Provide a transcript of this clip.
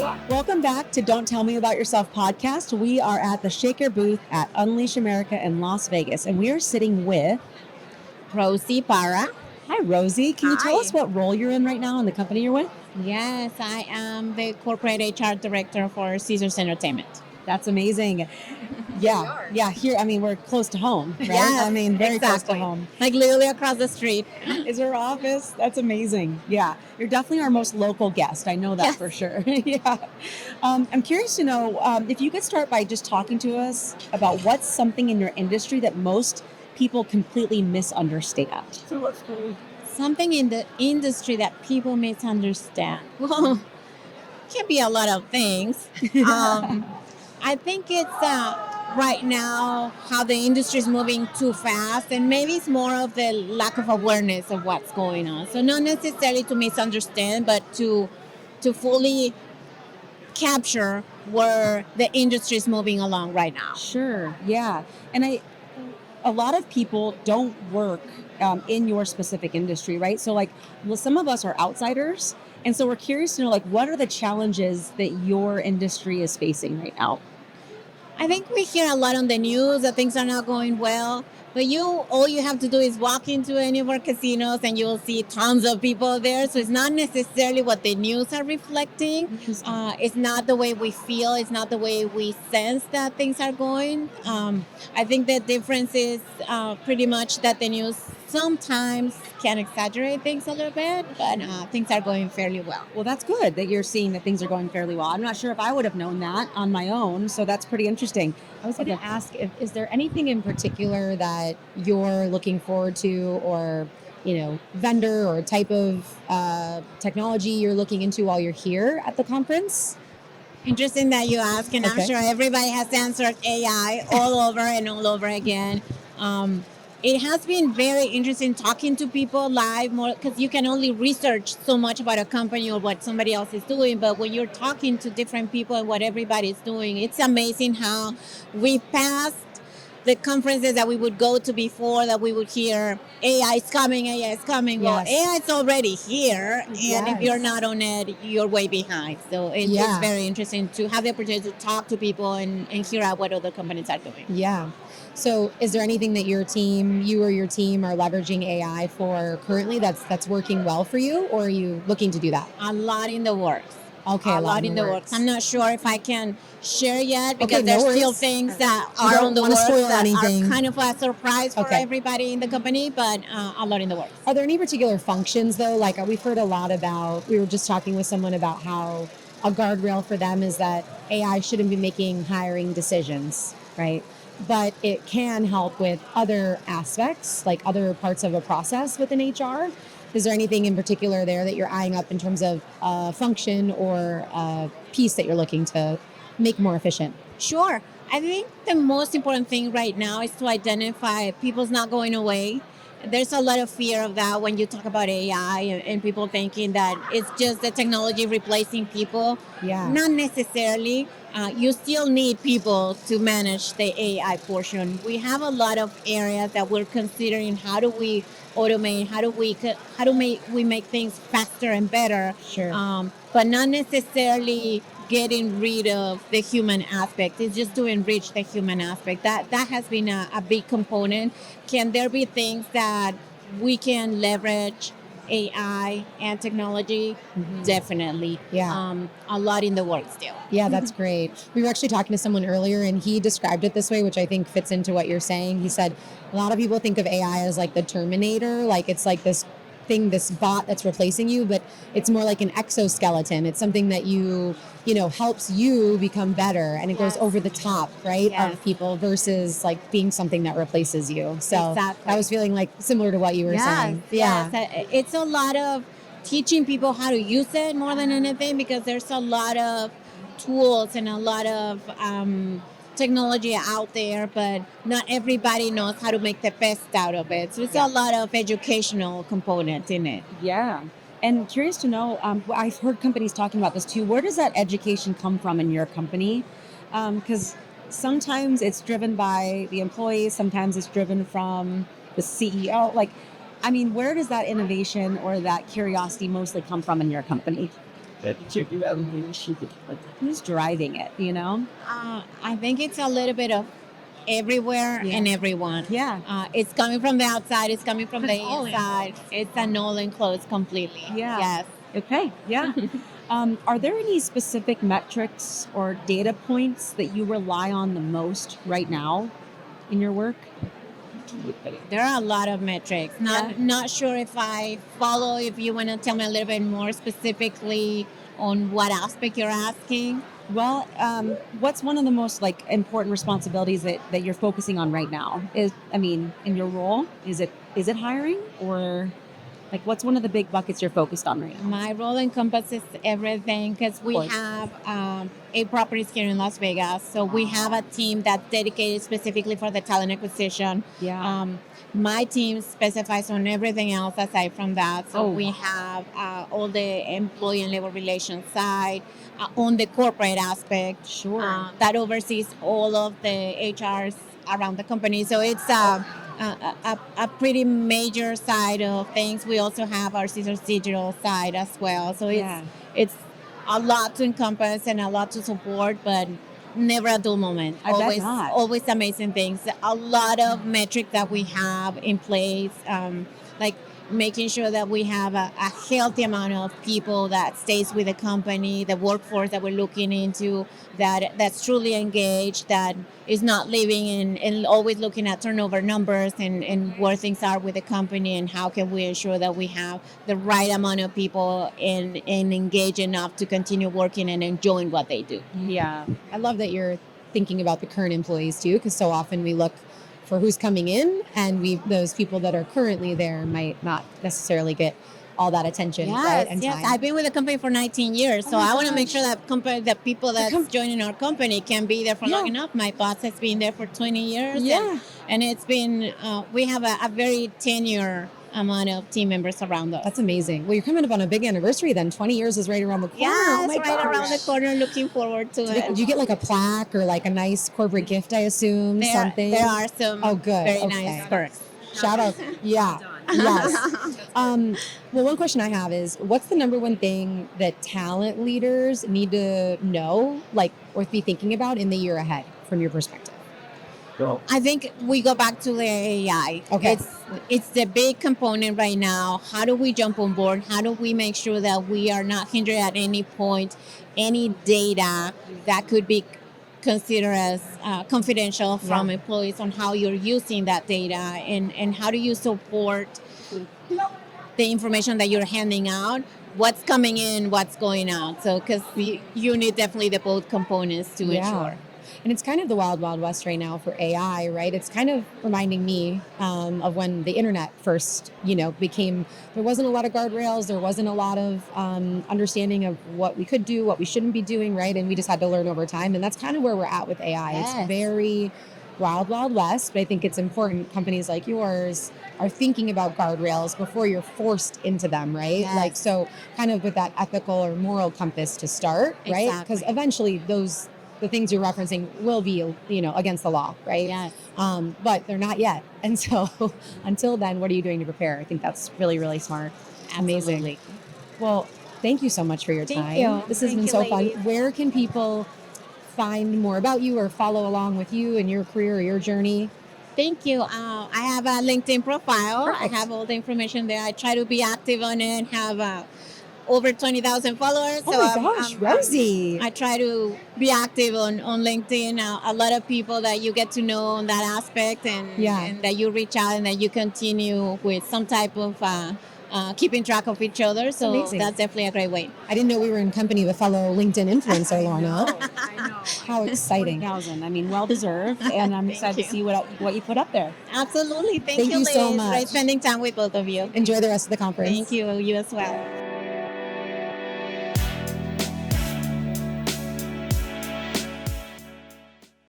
Welcome back to Don't Tell Me About Yourself podcast. We are at the Shaker booth at Unleash America in Las Vegas, and we are sitting with Rosie Parra. Hi, Rosie. Can you tell Hi. us what role you're in right now in the company you're with? Yes, I am the corporate HR director for Caesars Entertainment. That's amazing. Yeah. Here, we're close to home, right? Yes, Very close to exactly. home. Like literally across the street. Is her office? That's amazing. Yeah, you're definitely our most local guest. I know that Yes. for sure. Yeah. I'm curious to know if you could start by just talking to us about what's something in your industry that most people completely misunderstand. Something in the industry that people misunderstand. Well, can be a lot of things. I think it's right now how the industry is moving too fast, and maybe it's more of the lack of awareness of what's going on. So not necessarily to misunderstand, but to fully capture where the industry is moving along right now. Sure. Yeah. And a lot of people don't work in your specific industry, right? So some of us are outsiders. And so we're curious to know, what are the challenges that your industry is facing right now? I think we hear a lot on the news that things are not going well, but all you have to do is walk into any of our casinos and you will see tons of people there. So it's not necessarily what the news are reflecting. It's not the way we feel. It's not the way we sense that things are going. I think the difference is pretty much that the news sometimes can exaggerate things a little bit, but things are going fairly well. Well, that's good that you're seeing that things are going fairly well. I'm not sure if I would have known that on my own, so that's pretty interesting. I was going to ask, is there anything in particular that you're looking forward to, or vendor or type of technology you're looking into while you're here at the conference? Interesting that you ask, and I'm sure everybody has answered AI all over and all over again. It has been very interesting talking to people live more, because you can only research so much about a company or what somebody else is doing. But when you're talking to different people and what everybody's doing, it's amazing how we passed the conferences that we would go to before, that we would hear AI is coming. Well, AI is already here. And if you're not on it, you're way behind. So it's very interesting to have the opportunity to talk to people and hear out what other companies are doing. Yeah. So is there anything that you or your team are leveraging AI for currently that's working well for you, or are you looking to do that? A lot in the works. Okay, a lot in the works. I'm not sure if I can share yet, because there's still things that are on the works that are kind of a surprise for everybody in the company, but a lot in the works. Are there any particular functions though? Like we've heard a lot about, we were just talking with someone about how a guardrail for them is that AI shouldn't be making hiring decisions, right? But it can help with other aspects, like other parts of a process within HR. Is there anything in particular there that you're eyeing up in terms of a function or a piece that you're looking to make more efficient? Sure. I think the most important thing right now is to identify people's not going away. There's a lot of fear of that when you talk about AI and people thinking that it's just the technology replacing people. Yeah. Not necessarily. You still need people to manage the AI portion. We have a lot of areas that we're considering. How do we automate? How do we make things faster and better? Sure. But not necessarily getting rid of the human aspect. It's just to enrich the human aspect. That has been a big component. Can there be things that we can leverage AI and technology? Mm-hmm. Definitely. Yeah. A lot in the works still. Yeah, that's great. We were actually talking to someone earlier and he described it this way, which I think fits into what you're saying. He said, a lot of people think of AI as like the Terminator, like it's like this thing, this bot that's replacing you, but it's more like an exoskeleton. It's something that helps you become better, and it goes over the top, right, of people versus like being something that replaces you. So I was feeling like similar to what you were saying. Yeah. It's a lot of teaching people how to use it more than anything, because there's a lot of tools and a lot of technology out there, but not everybody knows how to make the best out of it. So it's a lot of educational component in it. Yeah. And curious to know, I've heard companies talking about this too. Where does that education come from in your company? Because sometimes it's driven by the employees, sometimes it's driven from the CEO. Where does that innovation or that curiosity mostly come from in your company? Who's driving it, you know? I think it's a little bit of everywhere and everyone. Yeah. It's coming from the outside. It's coming from the It's all inside. It's an all enclosed completely. Yeah. Yes. Okay. Yeah. Are there any specific metrics or data points that you rely on the most right now in your work? There are a lot of metrics. Not sure if I follow. If you want to tell me a little bit more specifically on what aspect you're asking. Well, what's one of the most like important responsibilities that you're focusing on right now? In your role, is it hiring, or like what's one of the big buckets you're focused on right now? My role encompasses everything because we have 8 properties here in Las Vegas. So we have a team that's dedicated specifically for the talent acquisition. Yeah. My team specifies on everything else aside from that. So Oh. we have all the employee and labor relations side, on the corporate aspect. Sure. That oversees all of the HRs around the company. So it's a pretty major side of things. We also have our Caesars digital side as well. So it's a lot to encompass and a lot to support, but never a dull moment. I bet not. Always amazing things. A lot of metrics that we have in place, like making sure that we have a healthy amount of people that stays with the company, the workforce that we're looking into, that's truly engaged, that is not leaving and always looking at turnover numbers and where things are with the company and how can we ensure that we have the right amount of people and engage enough to continue working and enjoying what they do. Yeah. I love that you're thinking about the current employees too, because so often we look for who's coming in, and those people that are currently there might not necessarily get all that attention, right? And Yes. time. I've been with the company for 19 years, so my I want to make gosh. sure that people that's joining our company can be there for long enough. My boss has been there for 20 years. Yeah. And it's been, we have a very tenure amount of team members around us. That's amazing. Well, you're coming up on a big anniversary then. 20 years is right around the corner. Yeah, Oh my it's right gosh. around the corner. Looking forward to it. Did you get like a plaque or like a nice corporate gift, I assume? Something? There are some very Okay. nice perks. Shout out. Yeah. Yes. Well, one question I have is, what's the number one thing that talent leaders need to know, like, or be thinking about in the year ahead from your perspective? I think we go back to the AI. Okay. It's the big component right now. How do we jump on board? How do we make sure that we are not hindered at any point, any data that could be considered as confidential from employees on how you're using that data, and how do you support the information that you're handing out, what's coming in, what's going out. So because you need definitely the both components to ensure. And it's kind of the wild, wild west right now for AI, right? It's kind of reminding me of when the internet first, became, there wasn't a lot of guardrails. There wasn't a lot of understanding of what we could do, what we shouldn't be doing, right? And we just had to learn over time. And that's kind of where we're at with AI. Yes. It's very wild, wild west. But I think it's important companies like yours are thinking about guardrails before you're forced into them, right? Yes. Like, so kind of with that ethical or moral compass to start, right? Exactly. Because eventually the things you're referencing will be, against the law, right? Yes. But they're not yet. And so until then, what are you doing to prepare? I think that's really, really smart. Amazing. Absolutely. Well, thank you so much for your time. Thank you. This has Thank been you, so fun. ladies. Where can people find more about you or follow along with you and your career or your journey? Thank you. I have a LinkedIn profile. Perfect. I have all the information there. I try to be active on it and have over 20,000 followers. Oh my gosh, Rosie. I try to be active on LinkedIn. A lot of people that you get to know on that aspect, and that you reach out and that you continue with some type of keeping track of each other. So amazing. that's definitely a great way. I didn't know we were in company with fellow LinkedIn influencer, Lorna. I know. How exciting. 40,000. I mean, well deserved. And I'm excited to see what you put up there. Absolutely. Thank Thank you, you so ladies. much. Great spending time with both of you. Enjoy the rest of the conference. Thank you. You as well.